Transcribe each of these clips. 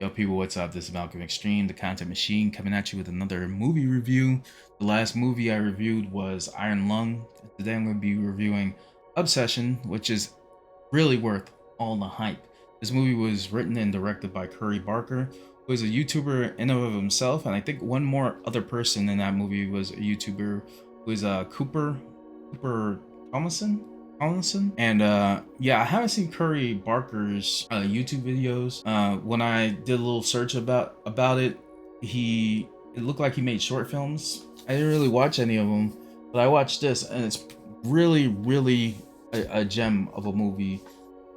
Yo, people, what's up? This is MalcolmXtreme, the content machine, coming at you with another movie review. The last movie I reviewed was Iron Lung. Today I'm going to be reviewing Obsession, which is really worth all the hype. This movie was written and directed by Curry Barker, who is a YouTuber in and of himself, and I think one more other person in that movie was a YouTuber who is Cooper Thomason. And yeah, I haven't seen Curry Barker's YouTube videos. When I did a little search about it, it looked like he made short films. I didn't really watch any of them, but I watched this, and it's really a gem of a movie.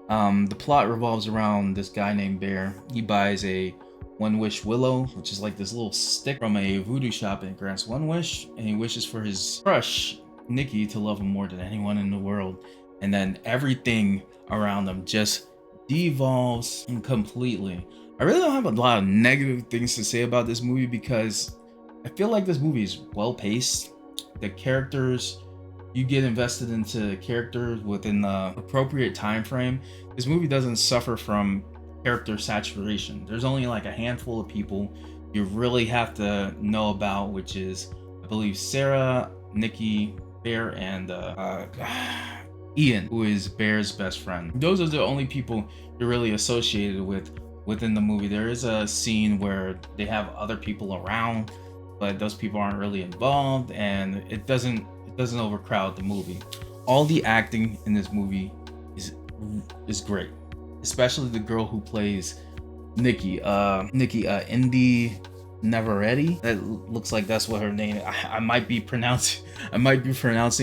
The plot revolves around this guy named Bear. He buys a one wish willow, which is like this little stick from a voodoo shop, and grants one wish, and he wishes for his crush Nikki to love him more than anyone in the world. And then everything around them just devolves completely. I really don't have a lot of negative things to say about this movie because I feel like this movie is well paced. The characters, you get invested into characters within the appropriate time frame. This movie doesn't suffer from character saturation. There's only like a handful of people you really have to know about, which is, I believe, Sarah, Nikki, Bear, and Ian, who is Bear's best friend. Those are the only people you're really associated with within the movie. There is a scene where they have other people around, but those people aren't really involved, and it doesn't overcrowd the movie. All the acting in this movie is great, especially the girl who plays Nikki, Indy Neveretti. That looks like that's what her name is. I might be pronouncing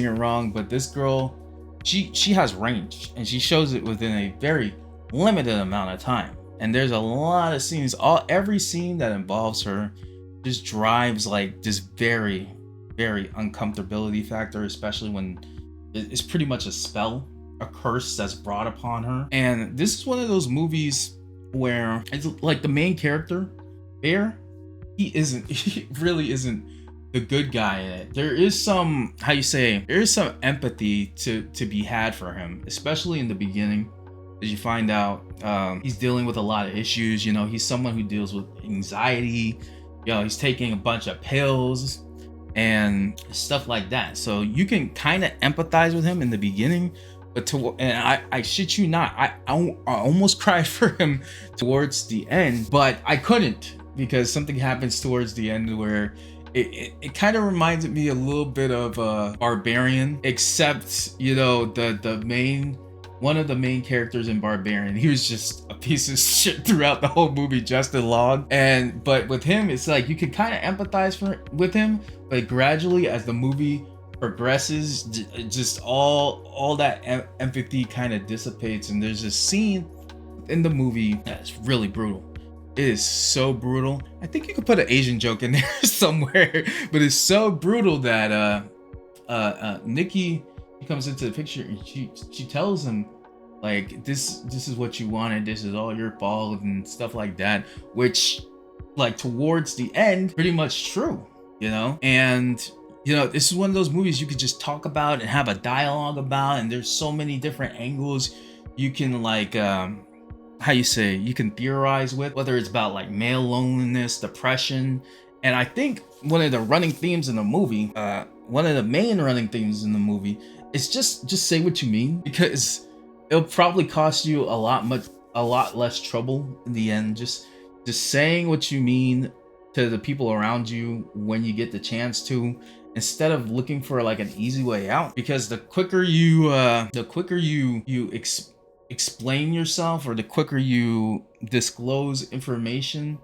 it wrong, but this girl, she has range, and she shows it within a very limited amount of time. And there's a lot of scenes. Every scene that involves her just drives like this very uncomfortability factor, especially when it's pretty much a spell, a curse that's brought upon her. And this is one of those movies where it's like the main character, Bear, he really isn't the good guy in it. There is some, there is some empathy to be had for him, especially in the beginning, as you find out he's dealing with a lot of issues. You know, he's someone who deals with anxiety. You know, he's taking a bunch of pills and stuff like that. So you can kind of empathize with him in the beginning, but I shit you not, I almost cried for him towards the end, but I couldn't, because something happens towards the end where it kind of reminds me a little bit of Barbarian, except, you know, one of the main characters in Barbarian, he was just a piece of shit throughout the whole movie, Justin Long. But with him, it's like you can kind of empathize with him, but gradually as the movie progresses, just all that empathy kind of dissipates. And there's a scene in the movie that's really brutal. It is so brutal. I think you could put an Asian joke in there somewhere, but it's so brutal that Nikki comes into the picture, and she tells him, like, this is what you wanted, this is all your fault, and stuff like that, which, like, towards the end, pretty much true, you know. And you know, this is one of those movies you could just talk about and have a dialogue about, and there's so many different angles you can, like, you can theorize with, whether it's about like male loneliness, depression. And I think one of the running themes in the movie, one of the main running themes in the movie, is just say what you mean, because it'll probably cost you a lot less trouble in the end. Just saying what you mean to the people around you when you get the chance to, instead of looking for like an easy way out. Because the quicker you explain yourself, or the quicker you disclose information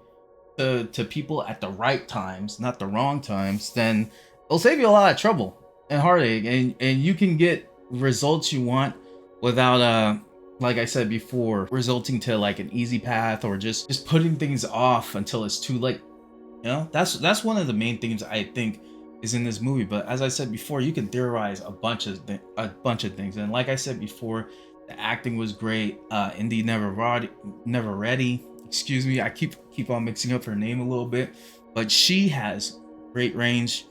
to people at the right times, not the wrong times, then it'll save you a lot of trouble and heartache, and you can get results you want without like I said before, resulting to like an easy path, or just putting things off until it's too late. You know, that's one of the main things I think is in this movie. But as I said before, you can theorize a bunch of things, and like I said before, the acting was great. Indy Neveretti, excuse me, I keep on mixing up her name a little bit, but she has great range.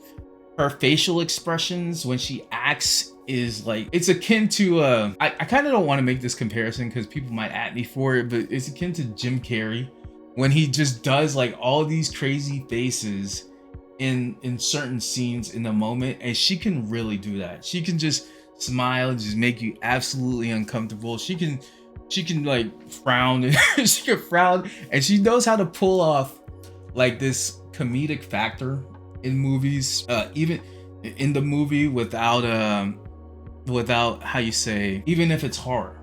Her facial expressions when she acts is like, it's akin to I kind of don't want to make this comparison because people might at me for it, but it's akin to Jim Carrey when he just does like all these crazy faces in certain scenes in the moment, and she can really do that. She can just smile and just make you absolutely uncomfortable. She can like frown and she can frown, and she knows how to pull off like this comedic factor in movies, even in the movie without how you say, even if it's horror,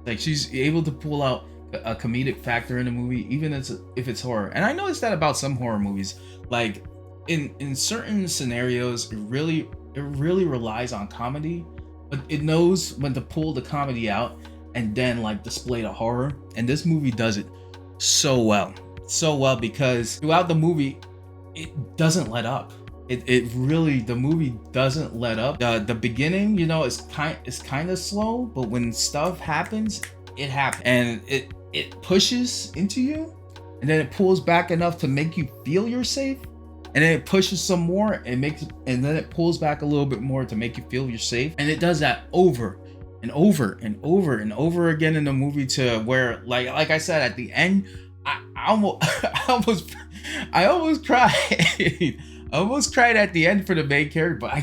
like she's able to pull out a comedic factor in a movie even if it's horror. And I noticed that about some horror movies, like in certain scenarios it really relies on comedy, but it knows when to pull the comedy out and then like display the horror. And this movie does it so well, because throughout the movie it doesn't let up. It really, the movie doesn't let up. The beginning, is kind of slow, but when stuff happens, it happens, and it pushes into you, and then it pulls back enough to make you feel you're safe, and then it pushes some more and then it pulls back a little bit more to make you feel you're safe. And it does that over and over and over and over again in the movie, to where like I said, at the end, I almost I almost cried. I almost cried at the end for the main character, but I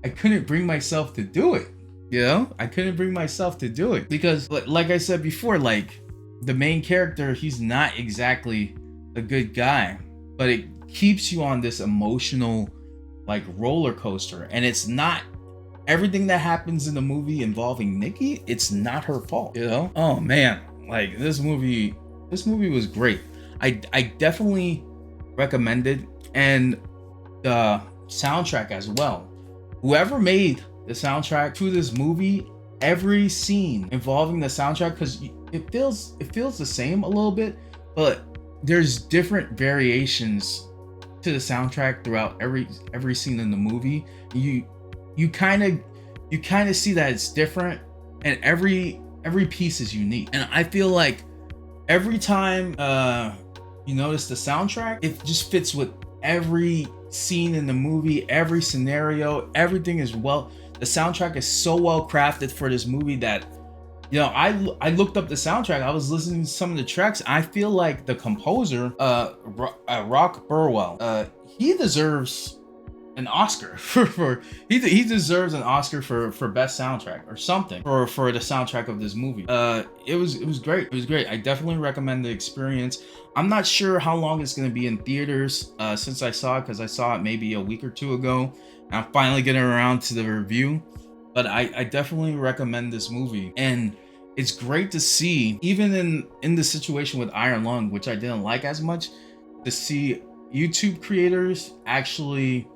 couldn't bring myself to do it. I couldn't bring myself to do it, because like I said before, like the main character, he's not exactly a good guy, but it keeps you on this emotional like roller coaster. And it's not everything that happens in the movie involving Nikki, it's not her fault. Oh man, like this movie was great. I definitely recommend it. And the soundtrack as well. Whoever made the soundtrack to this movie, every scene involving the soundtrack, because it feels the same a little bit, but there's different variations to the soundtrack throughout every scene in the movie. You kind of see that it's different, and every piece is unique. And I feel like every time you notice the soundtrack, it just fits with every scene in the movie, every scenario, everything is well. The soundtrack is so well crafted for this movie that, I looked up the soundtrack. I was listening to some of the tracks. I feel like the composer, Rock Burwell, he deserves an Oscar for he deserves an Oscar for best soundtrack or something for the soundtrack of this movie. It was great. It was great. I definitely recommend the experience. I'm not sure how long it's going to be in theaters since I saw it, because I saw it maybe a week or two ago. I'm finally getting around to the review, but I definitely recommend this movie. And it's great to see, even in the situation with Iron Lung, which I didn't like as much, to see YouTube creators actually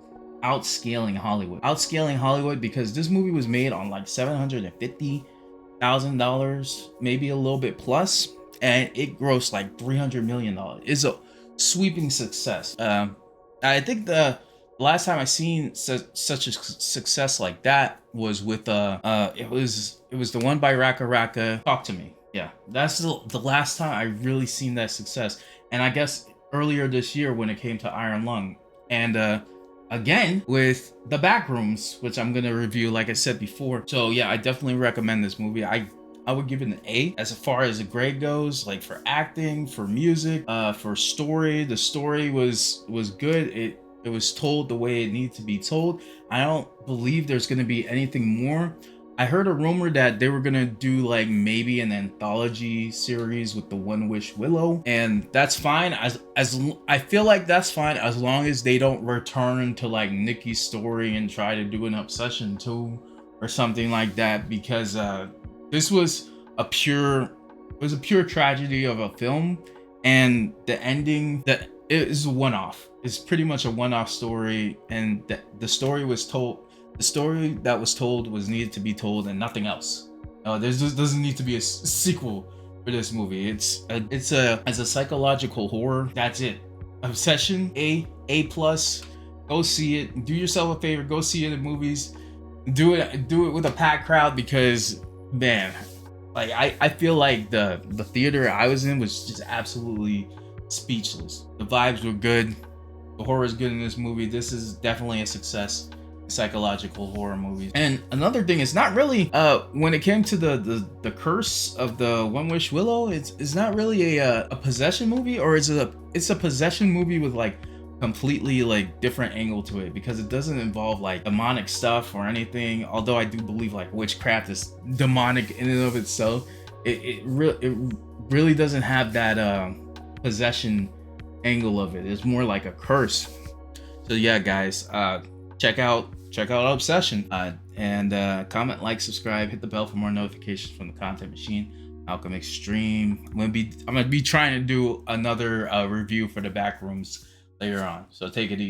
outscaling Hollywood, because this movie was made on like $750,000, maybe a little bit plus, and it grossed like $300 million. It's a sweeping success. I think the last time I seen such a success like that was with it was the one by Raka Raka, Talk to Me. Yeah, that's the last time I really seen that success. And I guess earlier this year when it came to Iron Lung, and again with The Backrooms, which I'm gonna review like I said before. So yeah, I definitely recommend this movie. I would give it an A as far as the grade goes, like for acting, for music, for story. The story was good. It was told the way it needed to be told. I don't believe there's gonna be anything more. I heard a rumor that they were gonna do like maybe an anthology series with the One Wish Willow, and that's fine. As I feel like that's fine as long as they don't return to like Nikki's story and try to do an Obsession 2 or something like that, because this was a pure tragedy of a film, and the ending that it is a one-off. It's pretty much a one-off story, and the story was told. The story that was told was needed to be told, and nothing else. There doesn't need to be a sequel for this movie. It's as a psychological horror. That's it. Obsession, A plus. Go see it. Do yourself a favor. Go see it in movies. Do it with a packed crowd, because man, like I feel like the theater I was in was just absolutely speechless. The vibes were good. The horror is good in this movie. This is definitely a success. psychological horror movies. And another thing, it's not really when it came to the curse of the One Wish Willow, it's not really a possession movie, or it's a possession movie with like completely like different angle to it, because it doesn't involve like demonic stuff or anything, although I do believe like witchcraft is demonic in and of itself. It really doesn't have that possession angle of it. It's more like a curse. So yeah, guys, check out Obsession, and comment, like, subscribe, hit the bell for more notifications from the Content Machine. MalcolmXtreme. I'm gonna be trying to do another review for the Backrooms later on. So take it easy.